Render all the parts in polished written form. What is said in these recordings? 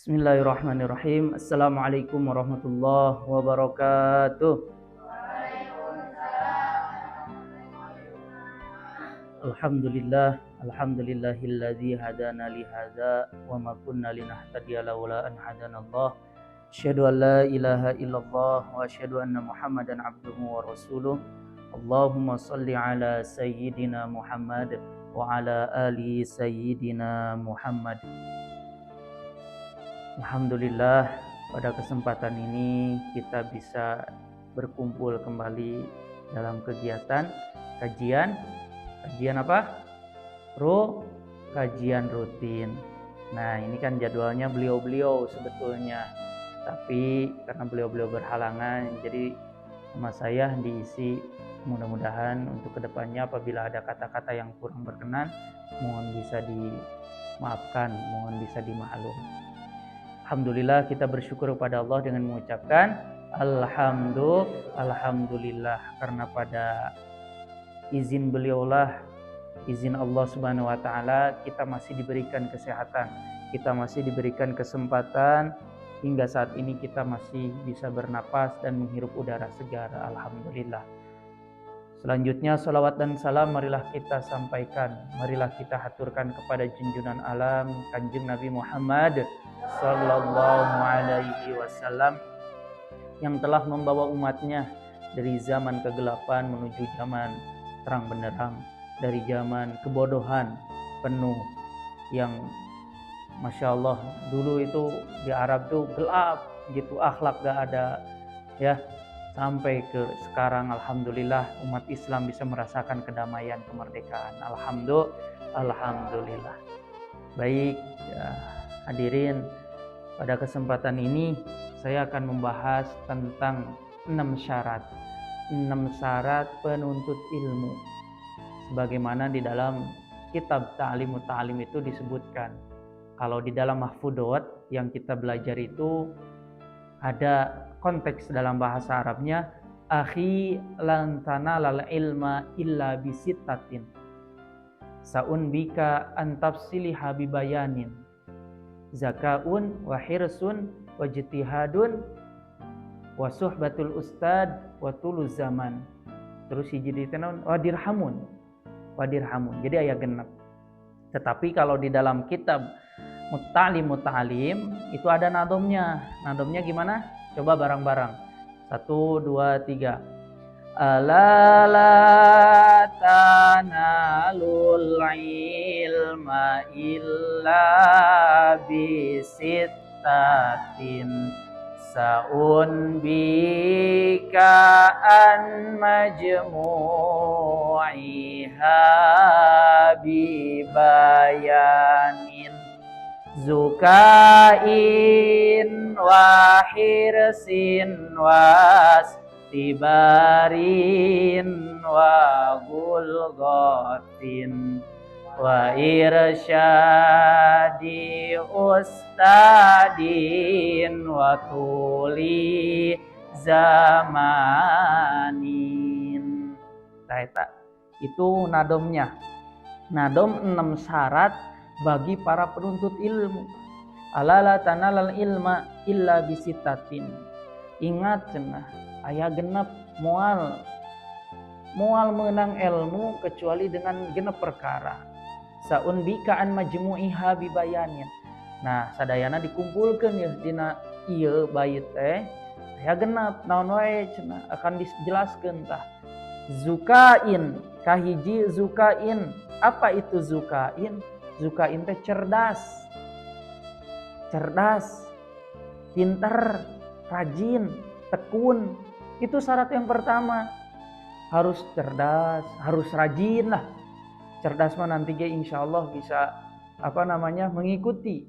Bismillahirrahmanirrahim. Assalamualaikum warahmatullahi wabarakatuh. Alhamdulillahilladzi hadana li hadza wa ma kunna linahtadiya laula an hadanallah. Asyhadu an la ilaha illallah wa asyhadu anna Muhammadan abduhu wa rasuluh. Allahumma shalli ala sayyidina Muhammad wa ala ali sayyidina Muhammad. Alhamdulillah, pada kesempatan ini kita bisa berkumpul kembali dalam kegiatan kajian apa? Kajian rutin. Nah, ini kan jadwalnya beliau-beliau sebetulnya, tapi karena beliau-beliau berhalangan, jadi sama saya diisi. Mudah-mudahan untuk kedepannya apabila ada kata-kata yang kurang berkenan, mohon bisa dimaafkan, mohon bisa dimaklum. Alhamdulillah, kita bersyukur kepada Allah dengan mengucapkan Alhamdulillah, karena pada izin beliaulah, izin Allah Subhanahu wa taala, kita masih diberikan kesehatan, kita masih diberikan kesempatan hingga saat ini kita masih bisa bernapas dan menghirup udara segar. Alhamdulillah. Selanjutnya salawat dan salam marilah kita sampaikan, marilah kita haturkan kepada junjungan alam Kanjeng Nabi Muhammad sallallahu alaihi wasallam yang telah membawa umatnya dari zaman kegelapan menuju zaman terang benderang, dari zaman kebodohan penuh yang Masya Allah dulu itu di Arab tuh gelap gitu, akhlak gak ada ya, sampai ke sekarang alhamdulillah umat Islam bisa merasakan kedamaian, kemerdekaan. Alhamdulillah. Baik ya, hadirin, pada kesempatan ini saya akan membahas tentang 6 syarat penuntut ilmu, sebagaimana di dalam kitab Ta'limut Ta'lim itu disebutkan. Kalau di dalam Mahfudot yang kita belajar itu ada konteks dalam bahasa Arabnya, akhi lan tanalal ilma illa bisittatin saun bika antafsili habibayanin zakaun wa hirsun wa jitihadun wa suhbatul ustad wa tuluz zaman. Terus hiji ditenaun wadirhamun. Jadi ayat genep. Tetapi kalau di dalam kitab Muta'lim itu ada nadomnya. Nadomnya gimana? Coba bareng-bareng. 1, 2, 3. Ala la tanalul ilma illa bisittatin saun bika an majmu'iha bibayanin zukain wa hirsin was tibarin wa gulgotin wa irsyadi ustadin wa tuli zamanin. Nah, itu nadomnya. Nadom 6 syarat bagi para penuntut ilmu. Alala tanalal ilma illa bisittatin. Ingat cenah, aya genep moal mengenang ilmu kecuali dengan genep perkara. Saun bika an majmu'iha bibayanin. Nah, sadayana dikumpulkeun ya dina ieu bait teh aya genep naon wae cenah akan dijelaskeun tah. Zukain, kahiji zukain. Apa itu zukain? Zukain teh cerdas, pintar, rajin, tekun. Itu syarat yang pertama. Harus cerdas, harus rajin lah. Cerdas mah nanti insya Allah bisa mengikuti.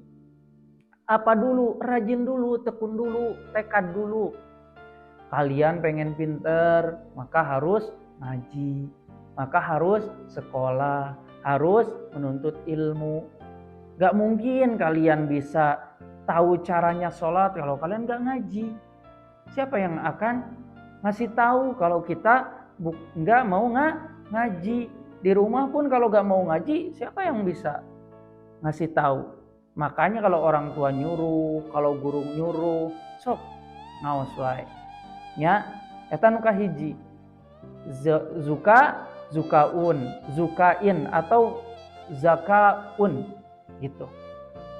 Apa dulu? Rajin dulu, tekun dulu, tekad dulu. Kalian pengen pintar, maka harus ngaji, maka harus sekolah, harus menuntut ilmu. Gak mungkin kalian bisa tahu caranya sholat kalau kalian gak ngaji. Siapa yang akan ngasih tahu kalau kita gak mau ngaji? Di rumah pun kalau gak mau ngaji, siapa yang bisa ngasih tahu? Makanya kalau orang tua nyuruh, kalau guru nyuruh, sok ngaos wae. Nya eta nu kahiji. Zukaun, zukain atau zakaun gitu.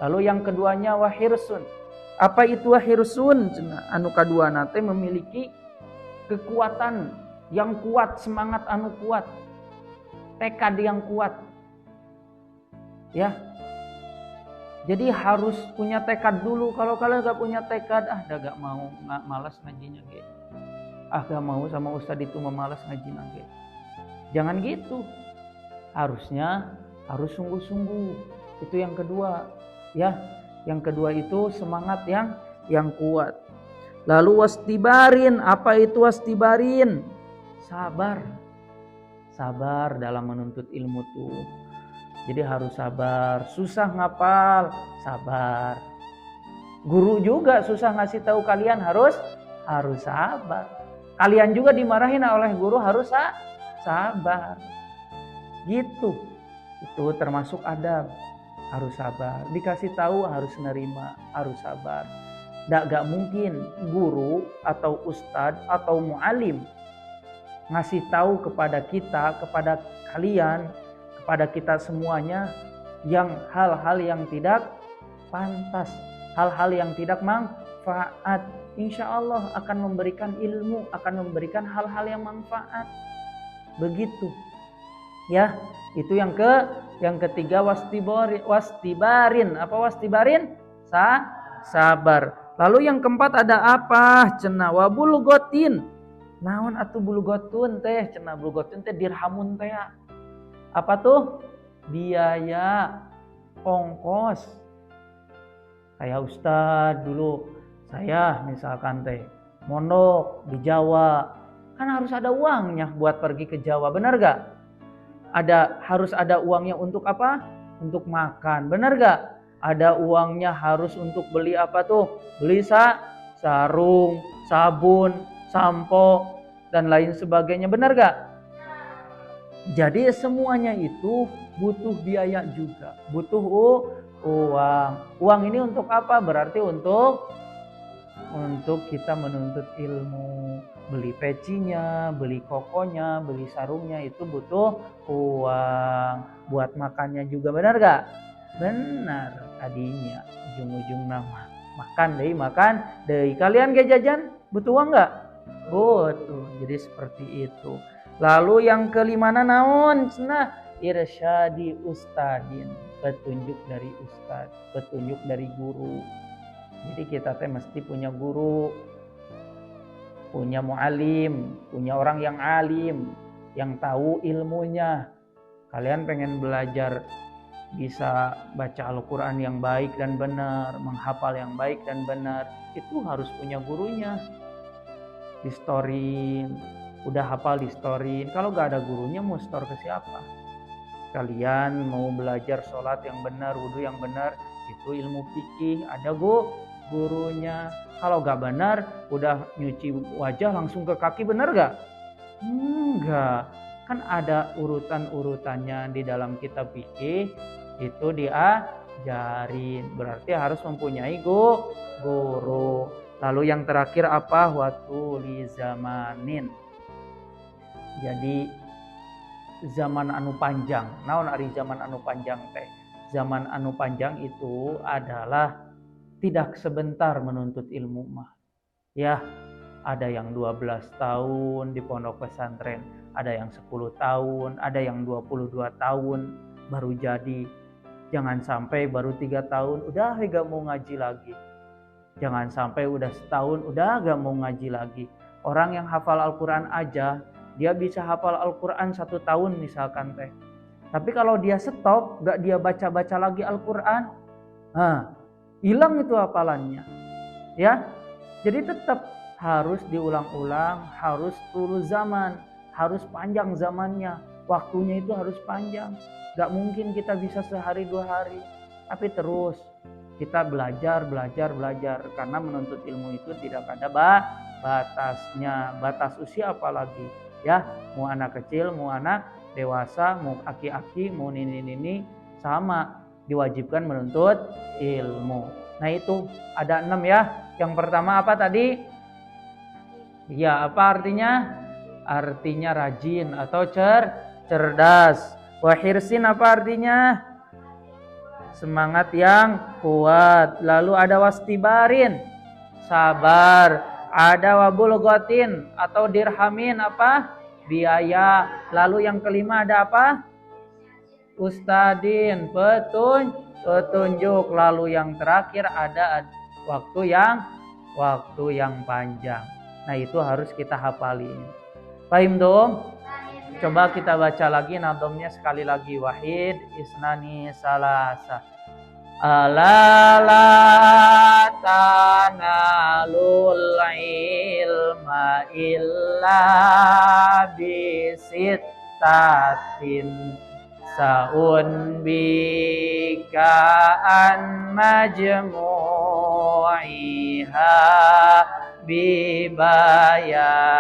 Lalu yang keduanya wahirsun. Apa itu wahirsun? Anu kaduana teh memiliki kekuatan yang kuat, semangat anu kuat, tekad yang kuat. Ya. Jadi harus punya tekad dulu. Kalau kalian gak punya tekad, gak mau, malas ngajinya ge. Gak mau sama ustadz itu memalas ngajinya ge. Jangan gitu. Harusnya harus sungguh-sungguh. Itu yang kedua. Ya, yang kedua itu semangat yang kuat. Lalu wastibarin. Apa itu wastibarin? Sabar. Sabar dalam menuntut ilmu tuh. Jadi harus sabar, susah ngapal, sabar. Guru juga susah ngasih tahu kalian harus sabar. Kalian juga dimarahin oleh guru harus sabar. Gitu. Itu termasuk adab. Harus sabar. Dikasih tahu harus nerima, harus sabar. Gak mungkin guru atau ustadz atau mu'alim ngasih tahu kepada kita, kepada kalian, pada kita semuanya yang hal-hal yang tidak pantas, hal-hal yang tidak manfaat. Insya Allah akan memberikan ilmu, akan memberikan hal-hal yang manfaat. Begitu. Ya, itu yang ketiga wastibarin. Apa wastibarin? Sabar. Lalu yang keempat ada apa? Cenah wabulgotin. Naon atuh bulgotun teh? Cenah bulgotun teh dirhamun teh. Apa tuh? Biaya ongkos. Kayak Ustadz dulu, saya misalkan teh mondok di Jawa, kan harus ada uangnya buat pergi ke Jawa, benar gak? Harus ada uangnya untuk apa? Untuk makan, benar gak? Ada uangnya harus untuk beli apa tuh? Beli sarung, sabun, sampo, dan lain sebagainya, benar gak? Jadi semuanya itu butuh biaya juga, butuh uang. Uang ini untuk apa? Berarti untuk kita menuntut ilmu. Beli pecinya, beli kokonya, beli sarungnya itu butuh uang. Buat makannya juga, benar gak? Benar tadinya. Ujung-ujung nama makan deh. Kalian gak jajan? Butuh uang gak? Butuh. Jadi seperti itu. Lalu yang kelima naon? Nah, irsyadi ustadin, petunjuk dari ustad, petunjuk dari guru. Jadi kita teh mesti punya guru, punya mu'alim, punya orang yang alim, yang tahu ilmunya. Kalian pengen belajar bisa baca Al-Quran yang baik dan benar, menghafal yang baik dan benar, itu harus punya gurunya. Distorin, udah hafal distorin. Kalau gak ada gurunya mau store ke siapa? Kalian mau belajar sholat yang benar, wudhu yang benar, itu ilmu fikih, ada gurunya. Kalau gak benar, udah nyuci wajah langsung ke kaki, benar gak? Enggak. Kan ada urutan-urutannya di dalam kitab fikih, itu diajarin. Berarti harus mempunyai guru. Lalu yang terakhir apa? Watuli zamanin. Jadi zaman anu panjang. Naon ari zaman anu panjang teh? Zaman anu panjang itu adalah tidak sebentar menuntut ilmu mah. Ya, ada yang 12 tahun di pondok pesantren, ada yang 10 tahun, ada yang 22 tahun baru jadi. Jangan sampai baru 3 tahun udah gak mau ngaji lagi. Jangan sampai udah setahun udah gak mau ngaji lagi. Orang yang hafal Al-Quran aja, dia bisa hafal Al-Quran 1 tahun misalkan teh. Tapi kalau dia stop, gak dia baca-baca lagi Al-Quran, hilang itu hafalannya. Ya, jadi tetap harus diulang-ulang, harus turun zaman, harus panjang zamannya, waktunya itu harus panjang. Gak mungkin kita bisa sehari 2 hari, tapi terus kita belajar, karena menuntut ilmu itu tidak ada batasnya, batas usia apalagi. Ya, mau anak kecil, mau anak dewasa, mau aki-aki, mau nini-nini, sama. diwajibkan menuntut ilmu. Nah itu ada 6 ya. Yang pertama apa tadi? Ya, apa artinya? Artinya rajin atau cerdas. Wahirsin apa artinya? Semangat yang kuat. Lalu ada wastibarin, sabar. Ada wabulgotin atau dirhamin apa? Biaya. Lalu yang kelima ada apa? Ustadin, petunjuk. Lalu yang terakhir ada waktu yang panjang. Nah itu harus kita hafalin. Paham dong? Coba kita baca lagi nadomnya sekali lagi. Wahid, isnani, salasa. Ala la tanalul ilma illa bisittatin saun bika an majmu'iha bibayanin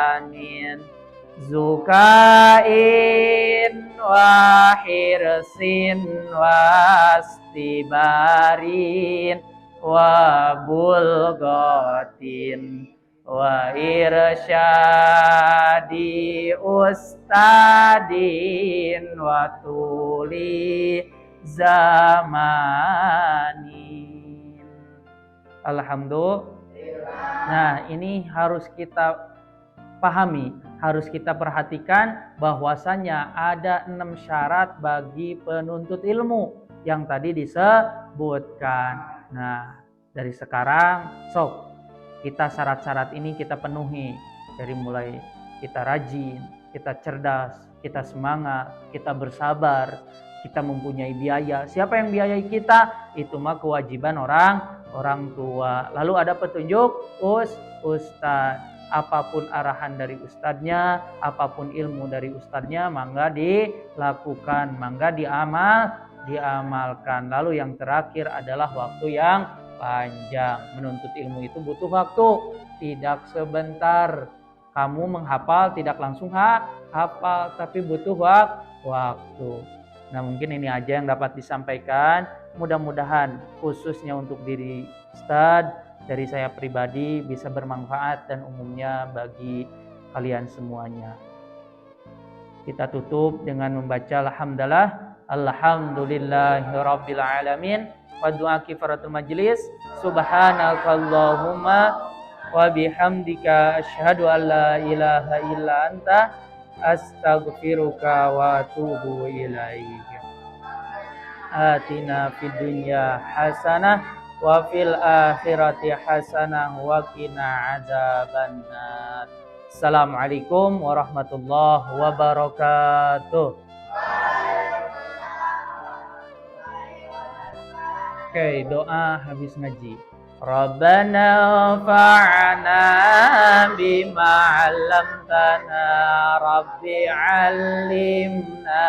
zukain wa hirsin wastibarin wa bulgotin wa irsyadi ustadin wa tuli zamanin. Alhamdulillah. Nah ini harus kita pahami, harus kita perhatikan bahwasanya ada 6 syarat bagi penuntut ilmu yang tadi disebutkan. Nah, dari sekarang sok kita syarat-syarat ini kita penuhi, dari mulai kita rajin, kita cerdas, kita semangat, kita bersabar, kita mempunyai biaya. Siapa yang biayai kita? Itu mah kewajiban orang tua. Lalu ada petunjuk ustaz. Apapun arahan dari ustadznya, apapun ilmu dari ustadznya, mangga dilakukan, mangga diamalkan. Lalu yang terakhir adalah waktu yang panjang. Menuntut ilmu itu butuh waktu, tidak sebentar. Kamu menghafal tidak langsung hafal, tapi butuh waktu. Nah mungkin ini aja yang dapat disampaikan. Mudah-mudahan khususnya untuk diri ustadz, dari saya pribadi bisa bermanfaat dan umumnya bagi kalian semuanya. Kita tutup dengan membaca alhamdulillahirabbil alamin wa du'a kifaratul majlis. Subhanakallahumma wa bihamdika asyhadu an la ilaha illa anta astaghfiruka wa atubu ilaik. Atina fid dunya hasanah wa fil akhirati hasanah wa qina adzabannar. Assalamualaikum warahmatullahi wabarakatuh. Oke, doa habis ngaji. Rabbana fa'na bima 'allamtana rabbi 'allimna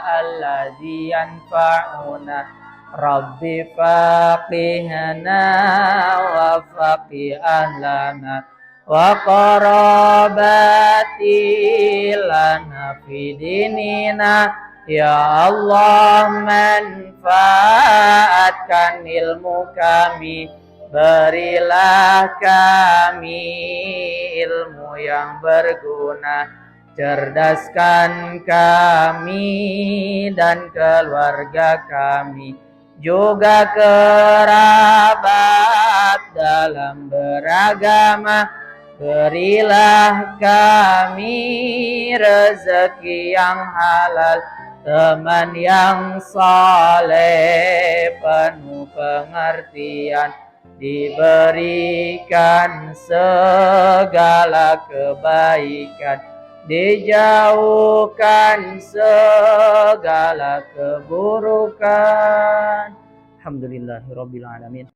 alladzi yanfa'una Rabbi faqihna wa faqih ahlana wa qarabati lana fi dinina. Ya Allah, manfaatkan ilmu kami, berilah kami ilmu yang berguna, cerdaskan kami dan keluarga kami, juga kerabat dalam beragama. Berilah kami rezeki yang halal, teman yang saleh penuh pengertian, diberikan segala kebaikan, dijauhkan segala keburukan. Alhamdulillahirabbil alamin.